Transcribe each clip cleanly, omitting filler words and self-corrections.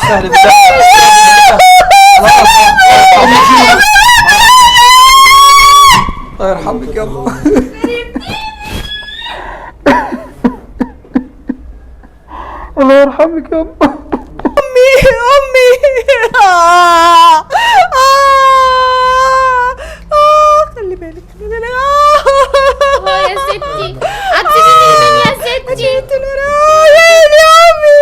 سهل بالله. الله يرحمك يا ابو. الله يرحمك يا ابو. امي خلي بالك يا ستي هتسيبيني مين يا ستي؟ يا امي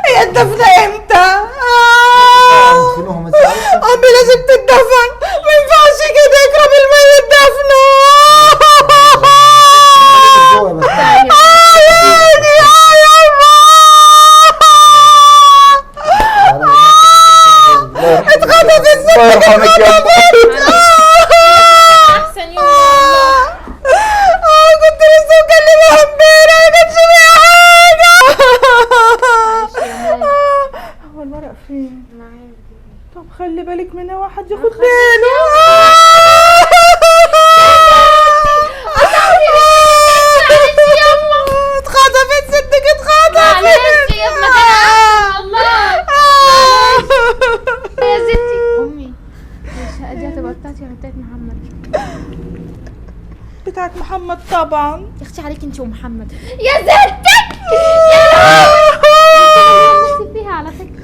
هي الدفنة امتى؟ امي لازم تتدفن، ما ينفعش كده يقرب الميت دفنه. اتخطف الست. الله يرحمك يا ابو. احسن يوم والله. كنت لسه مكلمة امبارح ما كانش فيها حاجة. هو الورق فين؟ طب خلي بالك منها واحد ياخد باله. اتخطفت ستك اتخطفت. معلش يا مكان الله. يا ستي امي الشقه دي هتبقى بتاعتي ولا بتاعت محمد؟ بتاعت محمد طبعا. يا اختي عليك انت ومحمد يا ستي. يا نفسي فيها على فكره.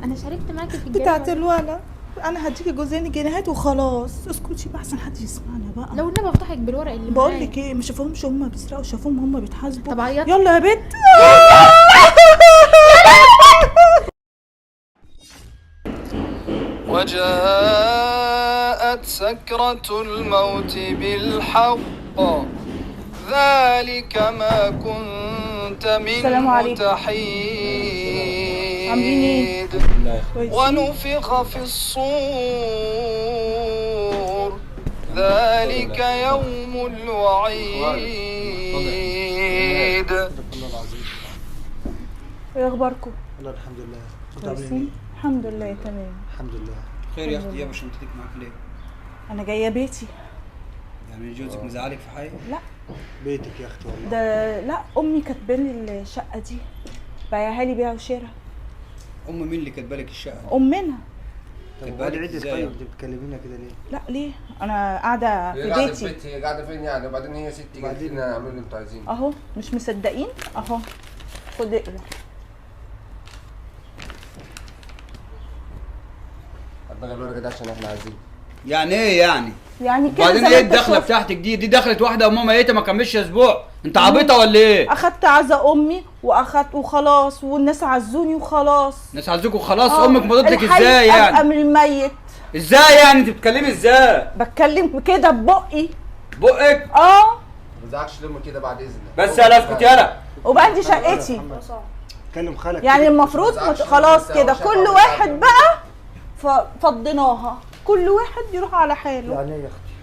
انا شاركت معاكي في الجريمه بتاعت الولد. انا هديكي جوزين جنيهات وخلاص. اسكتي بقى احسن حد يسمعنا بقى. لو النبي بضحك بالورق اللي بقول معايا. لك ايه، ما شافوهمش هم بيسرقوا، شافوهم هم بيتحاسبوا. طب عيطي. يلا يا بت. وجاءت سكرة الموت بالحق ذلك ما كنت السلام منه عليكم. تحيد. عاملين كويسين؟ ونفخ في الصور ذلك يوم الوعيد. ايه اخباركم؟ والله الحمد لله. كويسين؟ الحمد لله تمام. الحمد لله. خير يا اختي، جايبه شنطتك معاك ليه؟ انا جايه بيتي. يعني جوزك مزعلك في حاجه؟ لا بيتك يا اختي والله. ده لا، امي كاتبالي الشقه دي، بايعها لي بيع وشراء. ام مين اللي كاتبه لك الشقه دي؟ امنا. طب كاتبة وادي لك عدت. إزاي طيب يعني؟ انت بتكلمينا كده ليه؟ لا ليه؟ انا قاعده في بيتي. هي قاعده فين يعني؟ وبعدين هي ستي قالت وبعدين؟ لنا اعملوا اللي انتوا عايزينه. اهو مش مصدقين اهو. خد اقرا. هتبغى الورقه دي عشان احنا عايزين. يعني ايه يعني؟ يعني كده وبعدين زي ما ايه انت الدخله شفت. بتاعتك دي دخلت واحده وماما ميته ما كملش اسبوع، انت عبيطه ولا ايه؟ اخدت عزا امي واخدت وخلاص، والناس عزوني وخلاص. الناس عايزوكوا خلاص. آه. امك مضت لك الحي ازاي ابقى يعني؟ من الميت. ازاي يعني؟ انت بتتكلمي ازاي؟ بتكلم كده ببقي. بقك اه ما تزعقش لامك كده بعد اذنك. بس يلا اسكت يلا. وبقى دي شقتي. كلم خالك. يعني كده. المفروض خلاص كده كل واحد بقى فضيناها، كل واحد يروح على حاله. يعني ايه يا اختي؟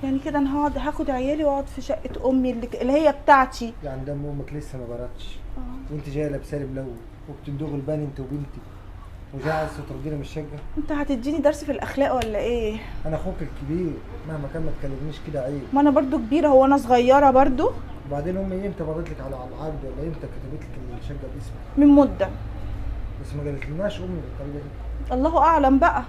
يعني كده انا هاخد عيالي واقعد في شقه امي اللي هي بتاعتي. يعني دم امك لسه ما بردش وانت جايه لابسه لي ملون وبتندوغ البان انت وبنتي وجايه عايزه تطردينا من الشقه. انت هتديني درس في الاخلاق ولا ايه؟ انا اخوك الكبير مهما كان ما تكلمنيش كده عيب. ما انا برضو كبيره، هو انا صغيره برضو؟ وبعدين امي امتى مضت لك على العقد ولا امتى كتبت لك الشقه باسمك؟ من مده. بس ما قالتلناش امي بالطريقه دي. الله اعلم بقى.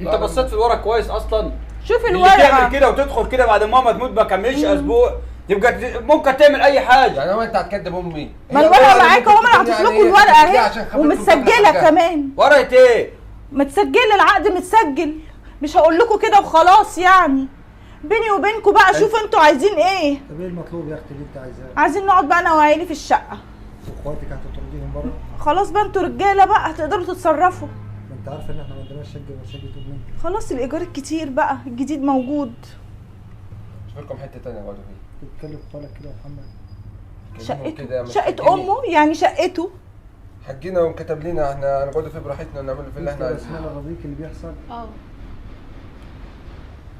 انت بصيت في الورق كويس اصلا؟ شوف اللي تعمل الورقه. كده وتدخل كده بعد ماما تموت ما كملش اسبوع تبقى ممكن تعمل اي حاجه. يعني هو انت هتكدب امي؟ ما الورقه معاك اهو، ما انا عطيت لكم الورقه اهي ومتسجله كمان. ورقه ايه؟ متسجله، العقد متسجل. مش هقول لكم كده وخلاص يعني. بيني وبينكم بقى شوفوا انتوا عايزين ايه. طب ايه المطلوب يا اختي اللي انت عايزاه؟ عايزين نقعد بقى انا وعيالي في الشقه. واخواتك هتطرديهم بره؟ خلاص بقى انتوا رجاله بقى هتقدروا تتصرفوا. ما انت عارفه ان احنا ما عندناش شقه غير شقه امي. خلاص الايجار الكتير بقى الجديد موجود. شوف لكم حته ثانيه اقعدوا فيها. بتتكلم خالك كده يا محمد. شقته شقة امه يعني شقته. حقنا وكتب لنا احنا نقعد فيه براحتنا ونعمل فيه اللي احنا انت عايزينه. اسمها راضيك اللي بيحصل؟ اه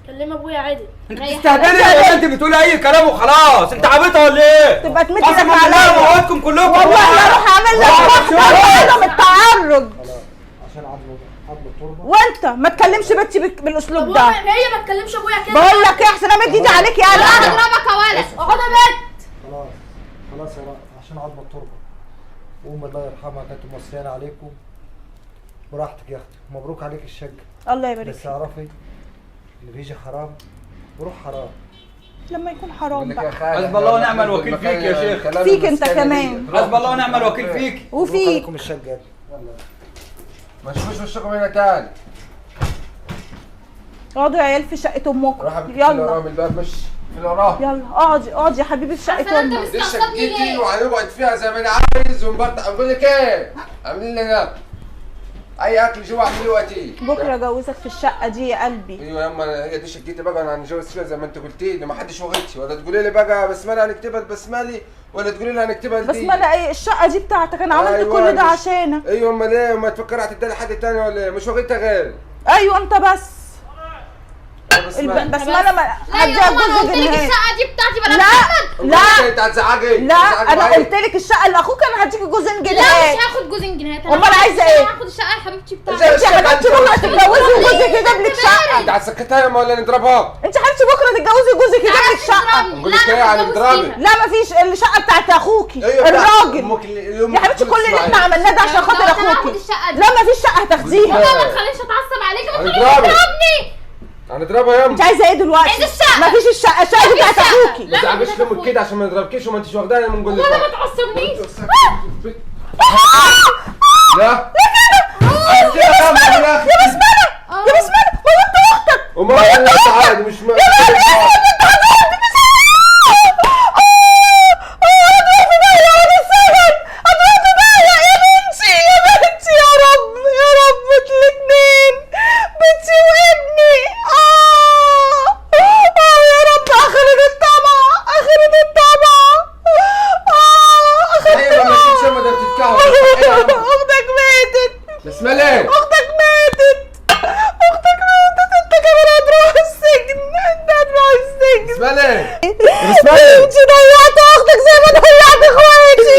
كلم ابويا عادل. انت بتستهبلي ولا انت بتقولي اي كلام وخلاص؟ انت عبيطه ولا ايه؟ تبقى تمد قسما ايدك بالله عليا موتكم كلكم والله لا اروح اعمل لك عدم التعرض. خلاص عشان عضله التربه. وانت ما تكلمش بنتي بالاسلوب ده. هي ما تكلمش ابويا كده. بقول لك ايه احسن امد ايدي عليك يا لا انا. هضربك يا ولد. اقعد يا بنت. خلاص يا رأي عشان عضله التربه. وام الله يرحمها كانت موصيانه عليكم براحتك يا اختي. مبروك عليك الشقه. الله يبارك بس فيك. اعرفي اللي بيجي حرام بروح حرام. لما يكون بقول حرام لك يا بقى. خالد، حسب الله ونعم احنا الوكيل بالمكان فيك يا شيخ. كلام فيك انت المسكنة كمان. دي. حسب الله ونعم الوكيل فيك. مبروك وفيك عليكم الشقه. يلا ما تشوفوش وشكم هنا تاني. اقعدوا يا عيال في شقة امكم. روح ابني يلا يلا من الباب مش في وراه. يلا اقعدي يا حبيبي في عارفة شقة انت امك. دي مستعصبني شقتي ليه؟ وهنقعد فيها زي ما انا عايز ونبطل. اقول لك ايه؟ اعملي لنا اي اكل جوا اعمليه وقتي. بكره اجوزك في الشقة دي يا قلبي. ايوه يا اما هي دي شقتي بقى، انا هنتجوز فيها زي ما انت قلتي لي. ما حدش وغيتي ولا تقولي لي بقى بسمله هنكتبها البسملي ولا تقولي لي هنكتبها بس لدي. ما لا ايه الشقة دي بتاعتك انا عملت أيوة كل ده مش- عشانك. ايوه امال ايه؟ ما تفكري هتدي لحد تاني ولا ايه؟ مش وغيتها غير ايوه انت بس. بس بسمله. انا ما لا يا هديها ماما انا جزء قلت لك جنيه. الشقه دي بتاعتي بلا لا محمد. لا انت هتزعجي. لا انا قلت لك الشقة اللي اخوك انا هديك جزء لا جنيه. مش هاخد جوزين جنيهات. أنا أمال هاخد عايزة الشقة، إيه؟ هاخد الشقه يا حبيبتي إزاي؟ بتاعتي. انت يا حبيبتي بكره تتجوزي وجوزك يجيب لك شقة. انت هتسكتها ولا نضربها؟ انت حبيبتي بكره تتجوزي وجوزك يجيب لك شقة. نقول لك ايه يعني نضربك؟ لا مفيش الشقة بتاعت اخوكي ايوه بتاعت الراجل. أمك اللي أمك يا حبيبتي كل اللي احنا عملناه ده عشان خاطر أنا هاخد اخوكي. الشقة دي. لا مفيش شقة هتاخديها. ماما ما تخلينيش اتعصب عليك، ما تخلينيش هنضربك. تضربني. هنضربها يا انت امي. عايزه ايه دلوقتي؟ عايزة الشقة. مفيش الشقة دي بتاعت اخوكي. ما تزعجيش لامك كده عشان ما نضربكيش وما انتش واخداها من قول لك. ولا ما تعصبنيش. لا يا بسملة يا بسملة موتت اختك. وما انت عادي مش ايوه ما تجيش ما ده بتتكهرب. اختك ماتت. بسملة اختك ماتت. اختك ماتت. انت كمان هتروح السجن. انت هتروح السجن. بسملة انت ضيعت اختك زي ما ضيعت اخواتي.